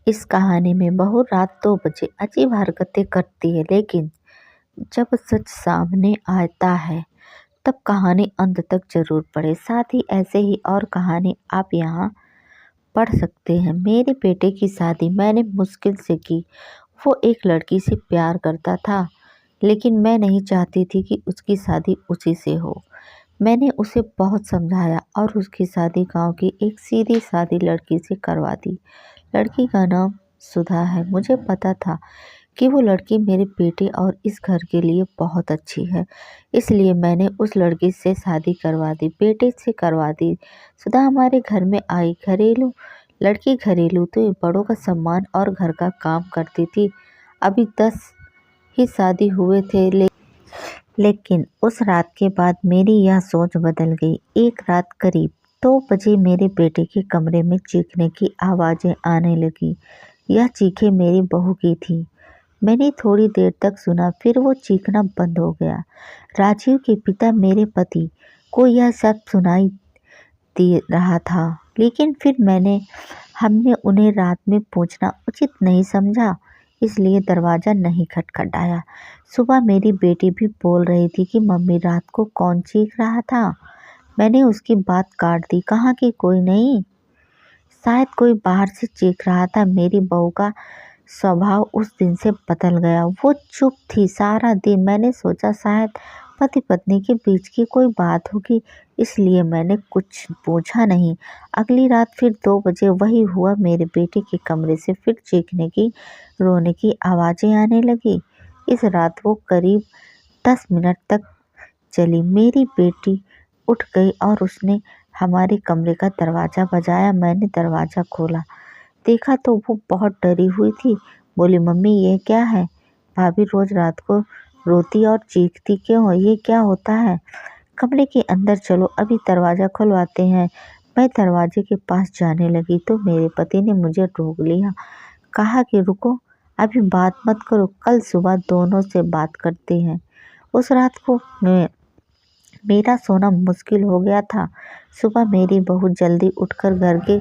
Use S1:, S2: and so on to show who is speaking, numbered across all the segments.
S1: इस कहानी में बहू रात 2 बजे अजीब हरकतें करती है, लेकिन जब सच सामने आता है तब कहानी अंत तक जरूर पढ़े। साथ ही ऐसे ही और कहानी आप यहाँ पढ़ सकते हैं। मेरे बेटे की शादी मैंने मुश्किल से की। वो एक लड़की से प्यार करता था, लेकिन मैं नहीं चाहती थी कि उसकी शादी उसी से हो। मैंने उसे बहुत समझाया और उसकी शादी गांव की एक सीधी सादी लड़की से करवा दी। लड़की का नाम सुधा है। मुझे पता था कि वो लड़की मेरे बेटे और इस घर के लिए बहुत अच्छी है, इसलिए मैंने उस लड़की से शादी करवा दी, बेटे से करवा दी। सुधा हमारे घर में आई। लड़की घरेलू तो बड़ों का सम्मान और घर का काम करती थी। अभी 10 ही शादी हुए थे, लेकिन उस रात के बाद मेरी यह सोच बदल गई। एक रात करीब 2 बजे मेरे बेटे के कमरे में चीखने की आवाज़ें आने लगी। यह चीखें मेरी बहू की थी। मैंने थोड़ी देर तक सुना, फिर वो चीखना बंद हो गया। राजीव के पिता मेरे पति को यह सब सुनाई दे रहा था, लेकिन फिर हमने उन्हें रात में पूछना उचित नहीं समझा, इसलिए दरवाज़ा नहीं खटखटाया। सुबह मेरी बेटी भी बोल रही थी कि मम्मी रात को कौन चीख रहा था। मैंने उसकी बात काट दी। कहा कि कोई नहीं, शायद कोई बाहर से चीख रहा था। मेरी बहू का स्वभाव उस दिन से बदल गया। वो चुप थी सारा दिन। मैंने सोचा शायद पति पत्नी के बीच की कोई बात होगी, इसलिए मैंने कुछ पूछा नहीं। अगली रात फिर 2 बजे वही हुआ। मेरे बेटे के कमरे से फिर चीखने की, रोने की आवाज़ें आने लगी। इस रात वो करीब 10 मिनट तक चली। मेरी बेटी उठ गई और उसने हमारे कमरे का दरवाज़ा बजाया। मैंने दरवाज़ा खोला, देखा तो वो बहुत डरी हुई थी। बोली, मम्मी ये क्या है? भाभी रोज रात को रोती और चीखती क्यों हो? ये क्या होता है? कमरे के अंदर चलो, अभी दरवाज़ा खुलवाते हैं। मैं दरवाजे के पास जाने लगी तो मेरे पति ने मुझे रोक लिया। कहा कि रुको, अभी बात मत करो, कल सुबह दोनों से बात करते हैं। उस रात को मेरा सोना मुश्किल हो गया था। सुबह मेरी बहू जल्दी उठकर घर के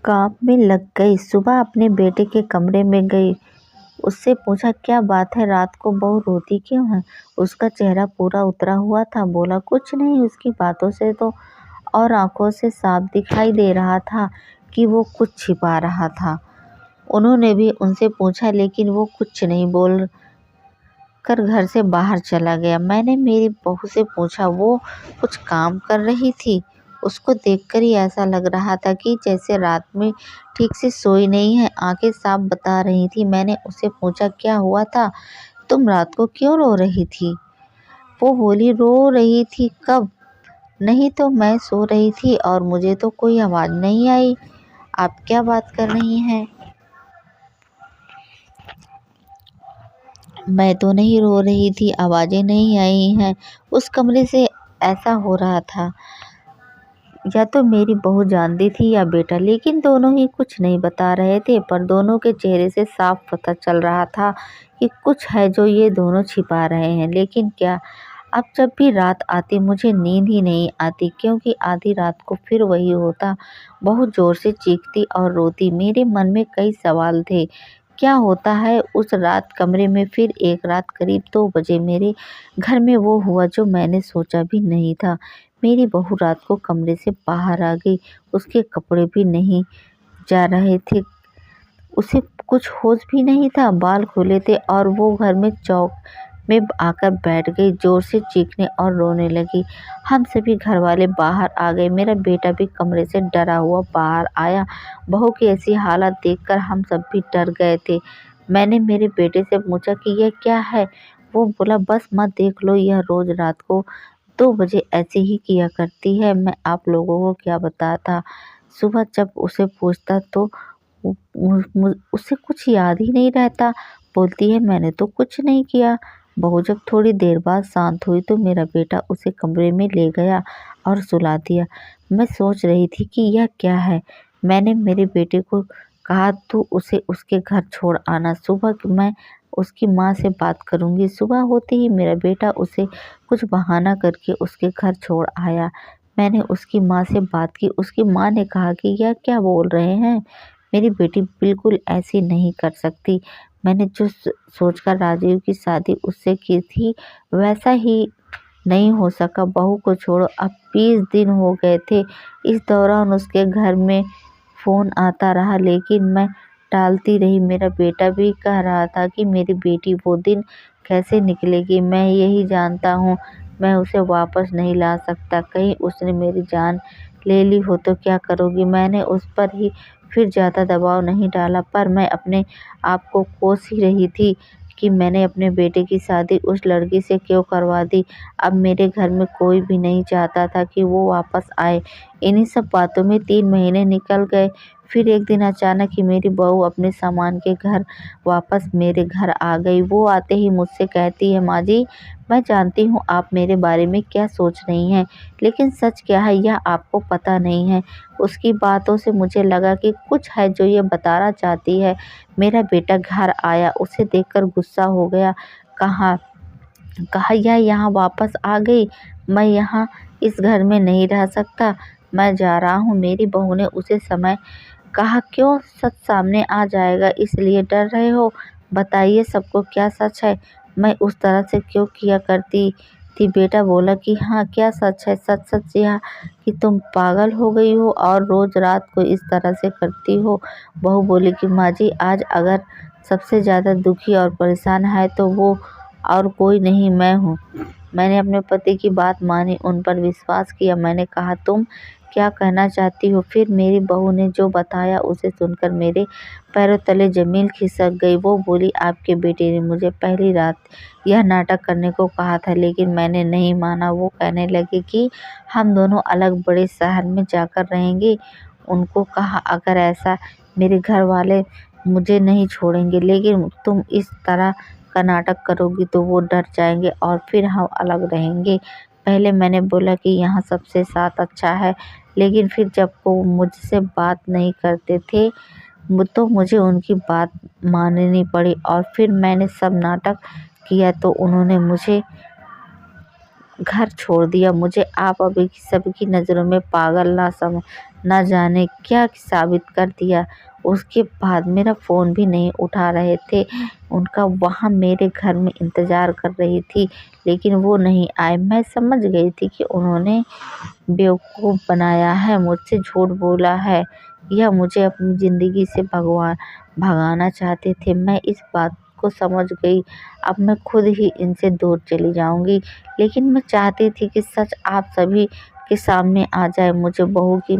S1: काम में लग गई। सुबह अपने बेटे के कमरे में गई, उससे पूछा क्या बात है, रात को बहू रोती क्यों है? उसका चेहरा पूरा उतरा हुआ था। बोला कुछ नहीं। उसकी बातों से तो और आंखों से साफ दिखाई दे रहा था कि वो कुछ छिपा रहा था। उन्होंने भी उनसे पूछा, लेकिन वो कुछ नहीं बोल कर घर से बाहर चला गया। मैंने मेरी बहू से पूछा, वो कुछ काम कर रही थी? उसको देखकर ही ऐसा लग रहा था कि जैसे रात में ठीक से सोई नहीं है, आंखें साफ बता रही थी। मैंने उसे पूछा, क्या हुआ था? तुम रात को क्यों रो रही थी? वो बोली, रो रही थी कब? नहीं तो मैं सो रही थी और मुझे तो कोई आवाज़ नहीं आई। आप क्या बात कर रही हैं? मैं तो नहीं रो रही थी, आवाज़ें नहीं आई हैं। उस कमरे से ऐसा हो रहा था। या तो मेरी बहू जानती थी या बेटा, लेकिन दोनों ही कुछ नहीं बता रहे थे। पर दोनों के चेहरे से साफ पता चल रहा था कि कुछ है जो ये दोनों छिपा रहे हैं। लेकिन क्या? अब जब भी रात आती मुझे नींद ही नहीं आती, क्योंकि आधी रात को फिर वही होता। बहुत ज़ोर से चीखती और रोती। मेरे मन में कई सवाल थे। क्या होता है उस रात कमरे में? फिर एक रात करीब 2 बजे मेरे घर में वो हुआ जो मैंने सोचा भी नहीं था। मेरी बहू रात को कमरे से बाहर आ गई। उसके कपड़े भी नहीं जा रहे थे, उसे कुछ होश भी नहीं था, बाल खुले थे और वो घर में चौक में आकर बैठ गई। जोर से चीखने और रोने लगी। हम सभी घर वाले बाहर आ गए। मेरा बेटा भी कमरे से डरा हुआ बाहर आया। बहू की ऐसी हालत देखकर हम सब भी डर गए थे। मैंने मेरे बेटे से पूछा कि यह क्या है? वो बोला, बस मत देख लो, यह रोज रात को 2 बजे ऐसे ही किया करती है। मैं आप लोगों को क्या बताता। सुबह जब उसे पूछता तो उसे कुछ याद ही नहीं रहता। बोलती है मैंने तो कुछ नहीं किया। बहू जब थोड़ी देर बाद शांत हुई तो मेरा बेटा उसे कमरे में ले गया और सुला दिया। मैं सोच रही थी कि यह क्या है। मैंने मेरे बेटे को कहा, तू उसे उसके घर छोड़ आना, सुबह मैं उसकी माँ से बात करूंगी। सुबह होते ही मेरा बेटा उसे कुछ बहाना करके उसके घर छोड़ आया। मैंने उसकी माँ से बात की। उसकी माँ ने कहा कि यह क्या बोल रहे हैं, मेरी बेटी बिल्कुल ऐसी नहीं कर सकती। मैंने जो सोचकर राजीव की शादी उससे की थी वैसा ही नहीं हो सका। बहू को छोड़ो, अब 20 दिन हो गए थे। इस दौरान उसके घर में फ़ोन आता रहा लेकिन मैं टालती रही। मेरा बेटा भी कह रहा था कि मेरी बेटी वो दिन कैसे निकलेगी। मैं यही जानता हूँ मैं उसे वापस नहीं ला सकता। कहीं उसने मेरी जान ले ली हो तो क्या करोगी। मैंने उस पर ही फिर ज़्यादा दबाव नहीं डाला, पर मैं अपने आप को कोस ही रही थी कि मैंने अपने बेटे की शादी उस लड़की से क्यों करवा दी। अब मेरे घर में कोई भी नहीं चाहता था कि वो वापस आए। इन्हीं सब बातों में 3 महीने निकल गए। फिर एक दिन अचानक ही मेरी बहू अपने सामान के घर वापस मेरे घर आ गई। वो आते ही मुझसे कहती है, माँ जी, मैं जानती हूँ आप मेरे बारे में क्या सोच रही हैं, लेकिन सच क्या है यह आपको पता नहीं है। उसकी बातों से मुझे लगा कि कुछ है जो ये बताना चाहती है। मेरा बेटा घर आया, उसे देखकर गुस्सा हो गया। कहा कहा यह यहाँ वापस आ गई। मैं यहाँ इस घर में नहीं रह सकता, मैं जा रहा हूँ। मेरी बहू ने उसे समय कहा, क्यों, सच सामने आ जाएगा इसलिए डर रहे हो। बताइए सबको क्या सच है। मैं उस तरह से क्यों किया करती थी। बेटा बोला कि हाँ, क्या सच है। सच सच यह कि तुम पागल हो गई हो और रोज रात को इस तरह से करती हो। बहू बोली कि माँ जी, आज अगर सबसे ज़्यादा दुखी और परेशान है तो वो और कोई नहीं, मैं हूँ। मैंने अपने पति की बात मानी, उन पर विश्वास किया। मैंने कहा, तुम क्या कहना चाहती हो। फिर मेरी बहू ने जो बताया उसे सुनकर मेरे पैरों तले ज़मीन खिसक गई। वो बोली, आपके बेटे ने मुझे पहली रात यह नाटक करने को कहा था लेकिन मैंने नहीं माना। वो कहने लगे कि हम दोनों अलग बड़े शहर में जाकर रहेंगे। उनको कहा, अगर ऐसा मेरे घर वाले मुझे नहीं छोड़ेंगे, लेकिन तुम इस तरह का नाटक करोगी तो वो डर जाएंगे और फिर हम अलग रहेंगे। पहले मैंने बोला कि यहाँ सबसे साथ अच्छा है, लेकिन फिर जब वो मुझसे बात नहीं करते थे तो मुझे उनकी बात माननी पड़ी और फिर मैंने सब नाटक किया तो उन्होंने मुझे घर छोड़ दिया। मुझे आप अभी सबकी नज़रों में पागल ना जाने क्या साबित कर दिया। उसके बाद मेरा फ़ोन भी नहीं उठा रहे थे। उनका वहाँ मेरे घर में इंतज़ार कर रही थी लेकिन वो नहीं आए। मैं समझ गई थी कि उन्होंने बेवकूफ़ बनाया है, मुझसे झूठ बोला है या मुझे अपनी ज़िंदगी से भगाना चाहते थे। मैं इस बात को समझ गई। अब मैं खुद ही इनसे दूर चली जाऊंगी, लेकिन मैं चाहती थी कि सच आप सभी के सामने आ जाए। मुझे बहू की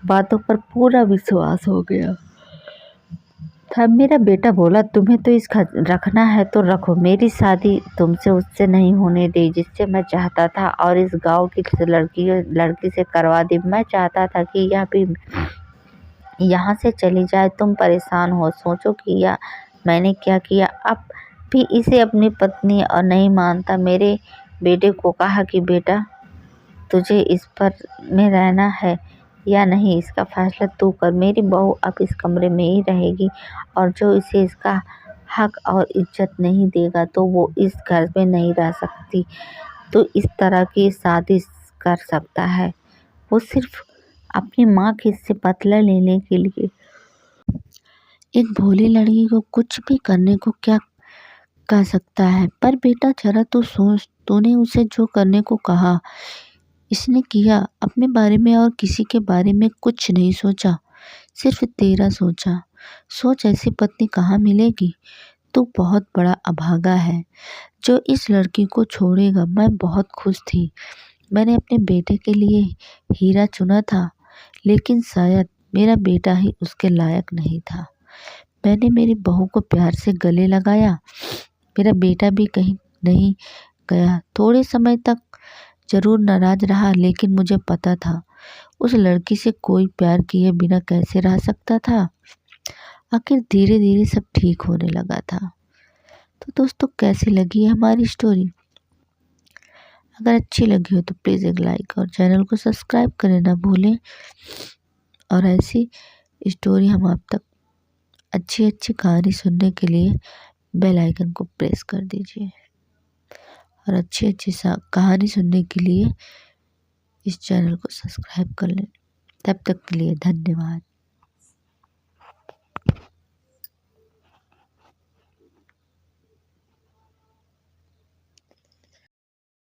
S1: बातों पर पूरा विश्वास हो गया था। मेरा बेटा बोला, तुम्हें तो इस रखना है तो रखो, मेरी शादी तुमसे उससे नहीं होने दी जिससे मैं चाहता था और इस गांव की लड़की से करवा दी। मैं चाहता था कि यह भी यहाँ से चली जाए। तुम परेशान हो, सोचो कि यह मैंने क्या किया। अब भी इसे अपनी पत्नी और नहीं मानता। मेरे बेटे को कहा कि बेटा, तुझे इस पर में रहना है या नहीं इसका फैसला तू कर। मेरी बहू अब इस कमरे में ही रहेगी और जो इसे इसका हक और इज्जत नहीं देगा तो वो इस घर में नहीं रह सकती। तो इस तरह की शादी कर सकता है वो सिर्फ अपनी माँ के से बदला लेने के लिए। एक भोली लड़की को कुछ भी करने को क्या कह सकता है। पर बेटा जरा तो सोच, तूने उसे जो करने को कहा इसने किया। अपने बारे में और किसी के बारे में कुछ नहीं सोचा, सिर्फ तेरा सोचा। सोच, ऐसी पत्नी कहाँ मिलेगी। तू बहुत बड़ा अभागा है जो इस लड़की को छोड़ेगा। मैं बहुत खुश थी। मैंने अपने बेटे के लिए हीरा चुना था, लेकिन शायद मेरा बेटा ही उसके लायक नहीं था। मैंने मेरी बहू को प्यार से गले लगाया। मेरा बेटा भी कहीं नहीं गया। थोड़े समय तक जरूर नाराज रहा, लेकिन मुझे पता था उस लड़की से कोई प्यार किए बिना कैसे रह सकता था। आखिर धीरे धीरे सब ठीक होने लगा था। तो दोस्तों, कैसी लगी है हमारी स्टोरी। अगर अच्छी लगी हो तो प्लीज़ एक लाइक और चैनल को सब्सक्राइब करना ना भूलें। और ऐसी स्टोरी हम आप तक अच्छी अच्छी कहानी सुनने के लिए बेल आइकन को प्रेस कर दीजिए। और अच्छी अच्छी कहानी सुनने के लिए इस चैनल को सब्सक्राइब कर लें। तब तक के लिए धन्यवाद।